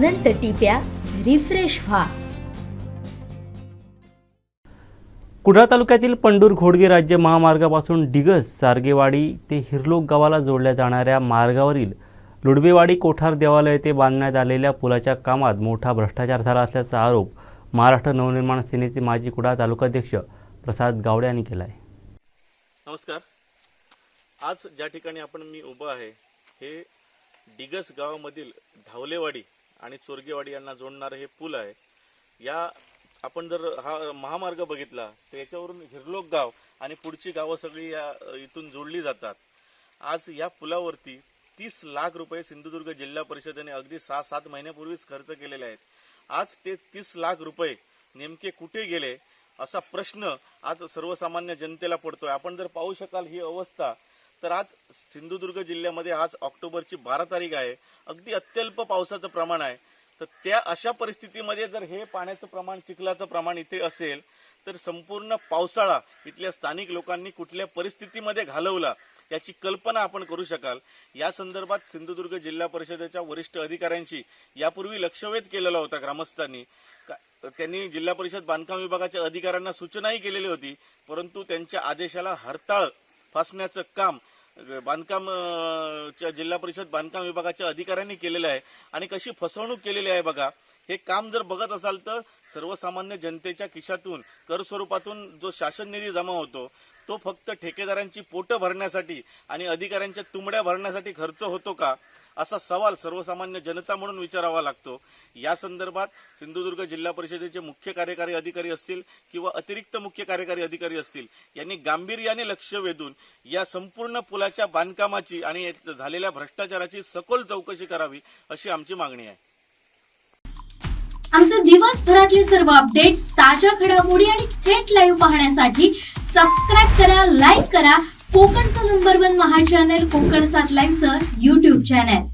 अनंत टिप्या refresh व्हा। कुडाळ तालुक्यातील पंढूर घोडगे राज्य महामार्गापासून डिगस सारगेवाडी ते हिरलोक गावाला जोडल्या जाणाऱ्या मार्गावरील लुडबेवाडी कोठार देवालय येथे बांधण्यात आलेल्या पुलाच्या कामात मोठा भ्रष्टाचार झाला असल्याचा आरोप महाराष्ट्र नवनिर्माण सेनेचे माजी कुडाळ तालुकाध्यक्ष प्रसाद गावडे यांनी केला आहे। नमस्कार। आज ज्या ठिकाणी मी उभा आहे हे डिगस गावामधील धावलेवाडी आणि चोरगेवाडी यांना जोडणारे हे पूल आहे। या आपण जर हा महामार्ग बघितला तर याच्यावरून हिरलोक गाव आणि पुढची गावं सगळी इथून जोडली जातात। आज या पुलावरती 30 लाख रुपये सिंधुदुर्ग जिल्हा परिषदेने अगदी 6-7 महिन्यापूर्वीच खर्च केलेले आहेत। आज ते 30 लाख रुपये नेमके कुठे गेले असा प्रश्न आज सर्वसामान्य जनतेला पडतोय। आपण जर पाहू शकाल ही अवस्था, तर आज सिंधुदुर्ग जिल्ह्यामध्ये आज ऑक्टोबरची 12 तारीख आहे, अगदी अत्यल्प पावसाचं प्रमाण आहे। तर त्या अशा परिस्थितीमध्ये जर हे पाण्याचं प्रमाण, चिखलाचं प्रमाण इथे असेल तर संपूर्ण पावसाळा इथल्या स्थानिक लोकांनी कुठल्या परिस्थितीमध्ये घालवला याची कल्पना आपण करू शकाल। या संदर्भात सिंधुदुर्ग जिल्हा परिषदेच्या वरिष्ठ अधिकाऱ्यांशी यापूर्वी लक्षवेध केलेला होता ग्रामस्थांनी। त्यांनी जिल्हा परिषद बांधकाम विभागाच्या अधिकाऱ्यांना सूचनाही केलेली होती, परंतु त्यांच्या आदेशाला हरताळ फासण्याचं काम जिल्हा परिषद बांधकाम विभागाच्या अधिकाऱ्यांनी केलेलं आहे। आणि कशी फसवणूक केलेली आहे बघा। हे काम जर बघत असाल तर सर्वसामान्य जनतेच्या खिशातून कर स्वरूपातून जो शासन निधी जमा होतो तो फक्त ठेकेदारांची पोटं भरण्यासाठी आणि अधिकाऱ्यांच्या तुंबड्या भरण्यासाठी खर्च होतो का, असा सवाल सर्वसामान्य जनता म्हणून विचारावा लागतो। या संदर्भात सिंधुदुर्ग जिल्हा परिषदेचे मुख्य कार्यकारी अधिकारी असतील किंवा अतिरिक्त मुख्य कार्यकारी अधिकारी असतील यांनी गांभीर्याने लक्ष वेधून या संपूर्ण पुलाच्या बांधकामाची आणि झालेल्या भ्रष्टाचाराची सखोल चौकशी करावी अशी आमची मागणी आहे। आमचे दिवसभरातले सर्व अपडेट्स, ताज्या घडामोडी आणि थेट लाईव्ह पाहण्यासाठी सबस्क्राइब करा, लाईक करा कोकणचं नंबर 1 महा चॅनल कोकण 7 लाईव्हचं YouTube चॅनल।